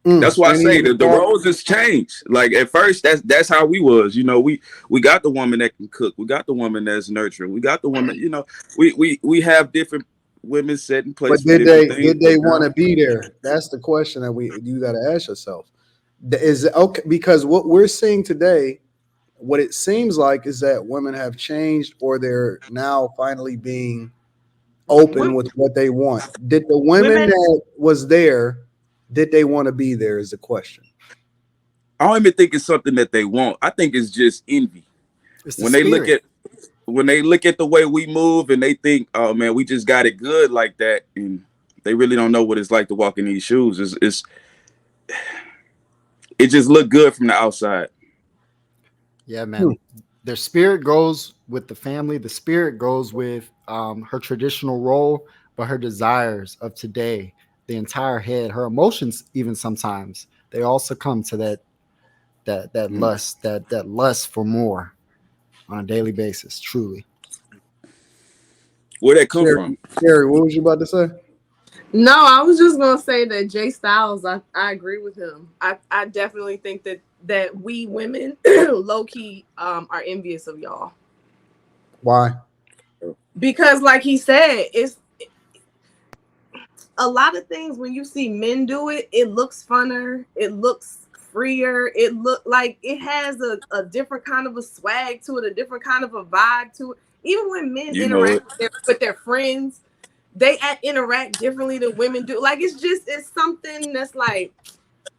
That's why I say the roles has changed. Like at first, that's how we was. You know, we got the woman that can cook. We got the woman that's nurturing. We got the woman. You know, we have different women set in place But for did different they things. did they want to be there? That's the question that you got to ask yourself. Is it okay? Because what we're seeing today, what it seems like is that women have changed, or they're now finally being open with what they want. Did the women Women, that was there, did they want to be there? Is the question. I don't even think it's something that they want. I think it's just envy. It's the When they look spirit. at the way we move and they think, oh man, we just got it good like that, and they really don't know what it's like to walk in these shoes. It just look good from the outside. Yeah, man. Their spirit goes with the family. The spirit goes with her traditional role, but her desires of today, the entire head, her emotions, even sometimes they all succumb to that lust, that lust for more on a daily basis. Truly. Where that come Sherry, from? Sherry, what was you about to say? No, I was just gonna say that Jay Styles, I agree with him. I definitely think that we women low key are envious of y'all. Why? Because like he said, it's a lot of things when you see men do it, it looks funner, it looks freer, it look like it has a different kind of a swag to it, a different kind of a vibe to it. Even when men You know interact it. with their friends, they interact differently than women do. Like it's something that's like,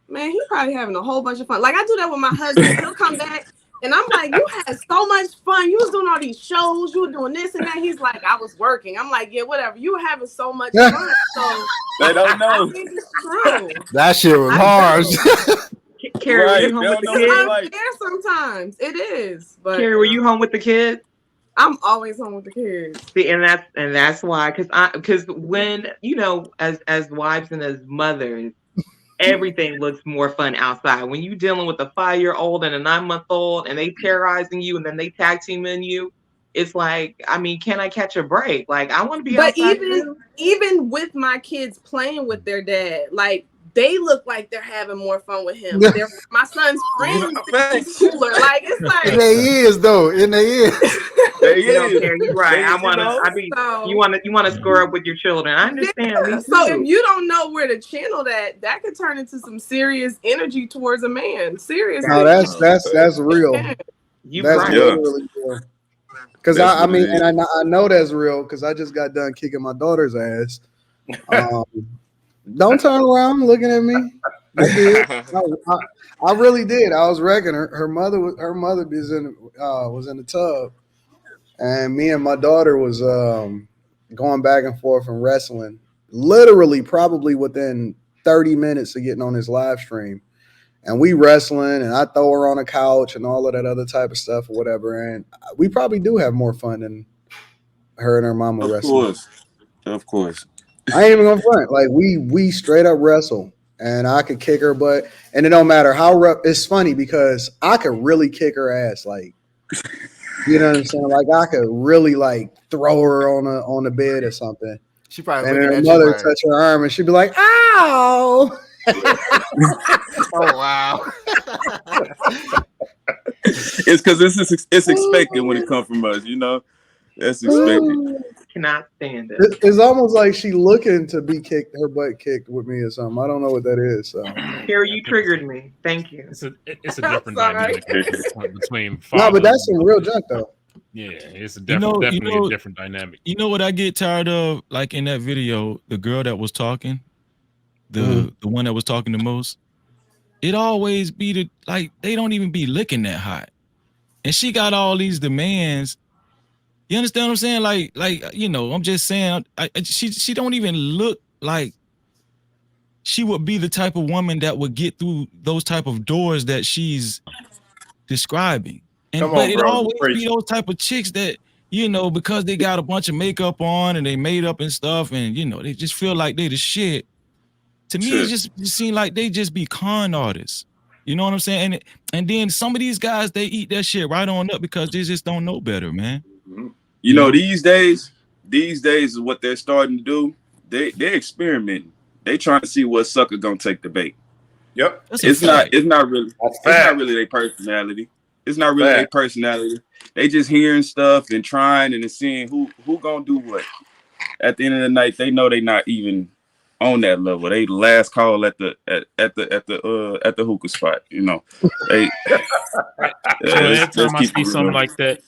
man, he probably having a whole bunch of fun. Like I do that with my husband. He'll come back and I'm like, you had so much fun. You was doing all these shows. You were doing this and that. He's like, I was working. I'm like, yeah, whatever. You were having so much fun. So They don't know. I think it's true. That shit was I hard. do. Carrie, were Right. you home They with don't the know what it's kids? like. There sometimes it is, but Carrie, were you home with the kids? I'm always home with the kids. See, and that's why, because when as wives and as mothers, everything looks more fun outside. When you dealing with a 5-year-old and a 9-month-old, and they terrorizing you, and then they tag teaming you, it's like, I mean, can I catch a break? Like, I want to be But outside too. even with my kids playing with their dad, like they look like they're having more fun with him. My son's friends think he's cooler. Like it's And like they is though. And they is. They You don't is. care. You're right. They, I you want to. know. I mean, so. you want to score up with your children. I understand. Yeah. Me So if too. you don't know where to channel that could turn into some serious energy towards a man. Seriously. No, that's real. You That's right. Yeah. literally real. Because That's I what it mean, is. and I know that's real because I just got done kicking my daughter's ass. Don't turn around looking at me. I did. I really did. I was wrecking her. Her mother was in the tub, and me and my daughter was going back and forth and wrestling. Literally, probably within 30 minutes of getting on this live stream, and we wrestling, and I throw her on a couch and all of that other type of stuff or whatever. And we probably do have more fun than her and her mama Of wrestling. course. Of course. I ain't even gonna front. Like we straight up wrestle, and I could kick her butt, and it don't matter how rough. It's funny because I could really kick her ass, like you know what I'm saying. Like I could really like throw her on the bed or something, She probably and then looking her at you mother like, touch her arm, and she'd be like, "Ow!" oh wow. It's because it's expected when it comes from us. You know, that's expected. Cannot stand it. It's almost like she looking to be kicked, her butt kicked with me or something. I don't know what that is. So Carrie, you triggered me. Thank you. It's a different Sorry. dynamic between no, father. but that's some real junk though. Yeah, it's You definitely know, a different dynamic. you know what I get tired of? Like in that video, the girl that was talking, the one that was talking the most, it always be like they don't even be looking that hot, and she got all these demands. You understand what I'm saying? I'm just saying, she don't even look like she would be the type of woman that would get through those type of doors that she's describing. But it always be those type of chicks that, because they got a bunch of makeup on and they made up and stuff, and they just feel like they the shit. To me, it just seems like they just be con artists. You know what I'm saying? And then some of these guys, they eat that shit right on up because they just don't know better, man. You know, these days is what they're starting to do. They're experimenting. They trying to see what sucker gonna take the bait. Yep. That's a fact. It's not really. That's It's not fact. really their personality. It's not really their Fact. personality. They just hearing stuff and trying and seeing who gonna do what. At the end of the night, they know they not even on that level. They last call at the hookah spot. You know, they. So every Let's time I keep see it something real. like that,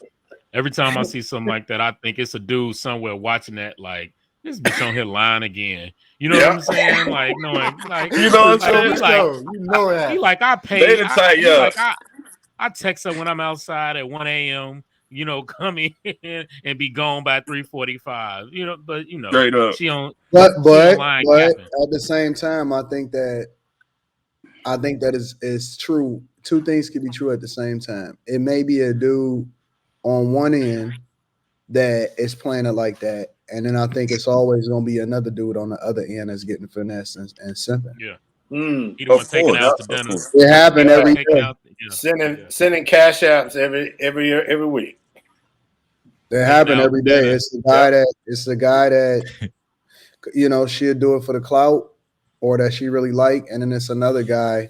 every time I see something like that, I think it's a dude somewhere watching that. Like this bitch on here lying again. You know what I'm saying? Like knowing, like You know what I'm like, saying? he like You know that. he like I They pay. the type, He yeah. like I text her when I'm outside at 1 a.m. You know, come in and be gone by 3:45. You know, but you know, Straight up. she on But online capping. at the same time, I think that is true. Two things can be true at the same time. It may be a dude on one end that is playing it like that, and then I think it's always going to be another dude on the other end that's getting finessed and simping. Yeah, Mm. he the one Of taking course. out the Of dinner. course. It happened Yeah. every Taking day. out, yeah. Sending cash outs every week. It happened out every day. dinner. It's the guy that you know she'll do it for the clout or that she really like, and then it's another guy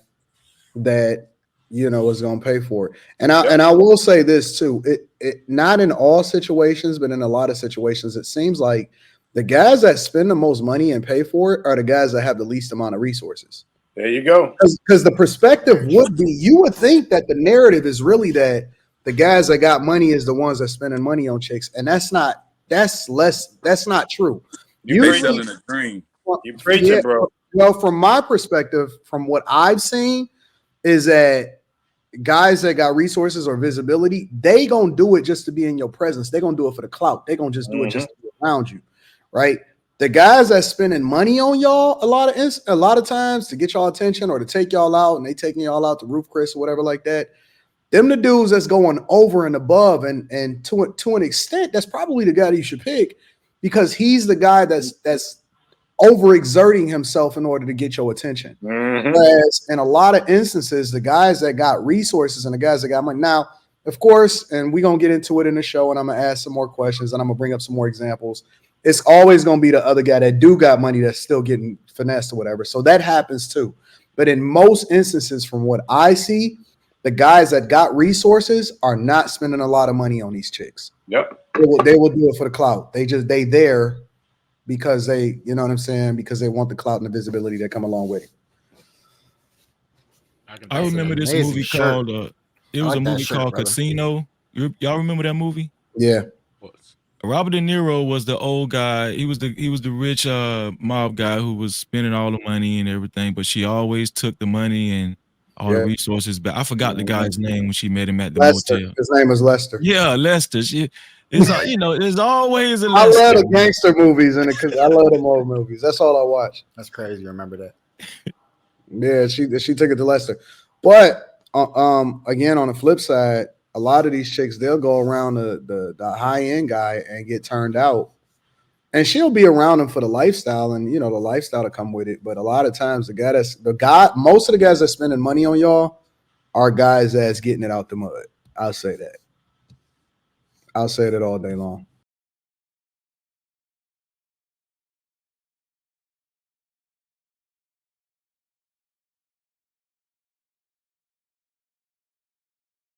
that you know is going to pay for it. And I will say this too. It not in all situations, but in a lot of situations, it seems like the guys that spend the most money and pay for it are the guys that have the least amount of resources. There you go. Because the perspective would be, you would think that the narrative is really that the guys that got money is the ones that spending money on chicks, and that's not true. You They preaching. selling a dream. You preaching, bro. Well, from my perspective, from what I've seen, is that guys that got resources or visibility, they gonna do it just to be in your presence. They gonna do it for the clout. They gonna just do it just to be around you, right? The guys that spending money on y'all a lot of times to get y'all attention or to take y'all out, and they taking y'all out to Roof Chris or whatever like that. Them the dudes that's going over and above, and to an extent, that's probably the guy that you should pick because he's the guy that's overexerting himself in order to get your attention. Whereas in a lot of instances, the guys that got resources and the guys that got money. Now, of course, and we're going to get into it in the show, and I'm going to ask some more questions, and I'm going to bring up some more examples. It's always going to be the other guy that do got money that's still getting finessed or whatever. So that happens too. But in most instances, from what I see, the guys that got resources are not spending a lot of money on these chicks. Yep. They will do it for the clout. They there because they, you know what I'm saying? Because they want the clout and the visibility that come along with it. I remember this amazing movie shirt. called it was like a that movie shirt, called brother. Casino. Y'all remember that movie? Yeah. Robert De Niro was the old guy. He was the rich mob guy who was spending all the money and everything, but she always took the money and all the resources back. I forgot the guy's name when she met him at the Lester. motel. His name is Lester. Yeah, Lester. It's you know, there's always a I Lester. love the gangster movies and because I love them old movies. That's all I watch. That's crazy. Remember that? Yeah, she took it to Lester. But again, on the flip side, a lot of these chicks, they'll go around the high end guy and get turned out, and she'll be around him for the lifestyle, and you know the lifestyle to come with it. But a lot of times, most of the guys that spending money on y'all are guys that's getting it out the mud. I'll say that. I'll say that all day long.